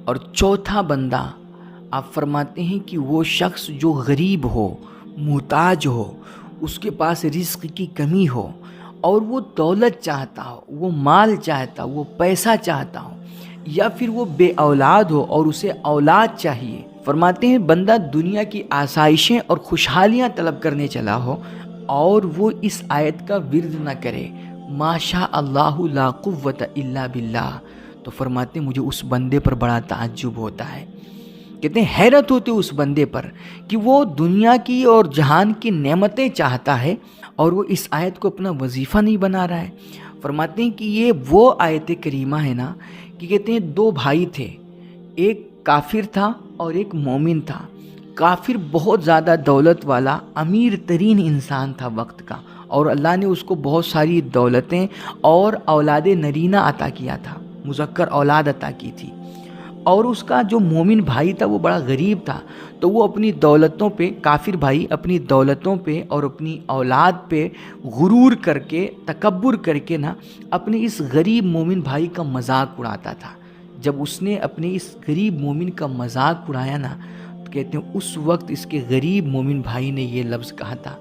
اور چوتھا بندہ آپ فرماتے ہیں کہ وہ شخص جو غریب ہو، محتاج ہو، اس کے پاس رزق کی کمی ہو اور وہ دولت چاہتا ہو، وہ مال چاہتا ہو، وہ پیسہ چاہتا ہو، یا پھر وہ بے اولاد ہو اور اسے اولاد چاہیے۔ فرماتے ہیں بندہ دنیا کی آسائشیں اور خوشحالیاں طلب کرنے چلا ہو اور وہ اس آیت کا ورد نہ کرے، ما شاء اللہ لا قوت الا باللہ، تو فرماتے ہیں مجھے اس بندے پر بڑا تعجب ہوتا ہے۔ کہتے ہیں حیرت ہوتی اس بندے پر کہ وہ دنیا کی اور جہان کی نعمتیں چاہتا ہے اور وہ اس آیت کو اپنا وظیفہ نہیں بنا رہا ہے۔ فرماتے ہیں کہ یہ وہ آیت کریمہ ہے نا کہ کہتے ہیں دو بھائی تھے، ایک کافر تھا اور ایک مومن تھا۔ کافر بہت زیادہ دولت والا امیر ترین انسان تھا وقت کا، اور اللہ نے اس کو بہت ساری دولتیں اور اولاد نرینہ عطا کیا تھا، مذکر اولاد عطا کی تھی۔ اور اس کا جو مومن بھائی تھا وہ بڑا غریب تھا، تو وہ اپنی دولتوں پہ، کافر بھائی اپنی دولتوں پہ اور اپنی اولاد پہ غرور کر کے، تکبر کر کے نا اپنے اس غریب مومن بھائی کا مذاق اڑاتا تھا۔ جب اس نے اپنے اس غریب مومن کا مذاق اڑایا نا، تو کہتے ہیں اس وقت اس کے غریب مومن بھائی نے یہ لفظ کہا تھا،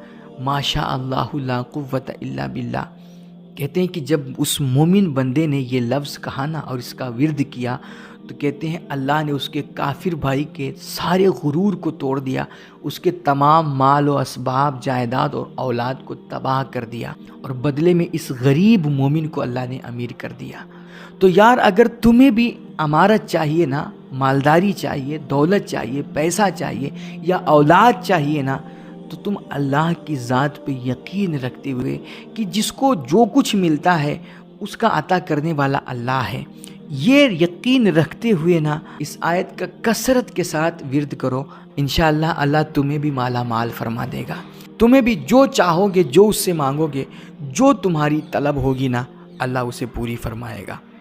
ما شاء اللہ لا قوت الا باللہ۔ کہتے ہیں کہ جب اس مومن بندے نے یہ لفظ کہا نا اور اس کا ورد کیا، تو کہتے ہیں اللہ نے اس کے کافر بھائی کے سارے غرور کو توڑ دیا، اس کے تمام مال و اسباب، جائیداد اور اولاد کو تباہ کر دیا، اور بدلے میں اس غریب مومن کو اللہ نے امیر کر دیا۔ تو یار اگر تمہیں بھی امارت چاہیے نا، مالداری چاہیے، دولت چاہیے، پیسہ چاہیے یا اولاد چاہیے نا، تو تم اللہ کی ذات پہ یقین رکھتے ہوئے کہ جس کو جو کچھ ملتا ہے اس کا عطا کرنے والا اللہ ہے، یہ یقین رکھتے ہوئے نا اس آیت کا کثرت کے ساتھ ورد کرو، انشاءاللہ اللہ تمہیں بھی مالا مال فرما دے گا۔ تمہیں بھی جو چاہو گے، جو اس سے مانگو گے، جو تمہاری طلب ہوگی نا، اللہ اسے پوری فرمائے گا۔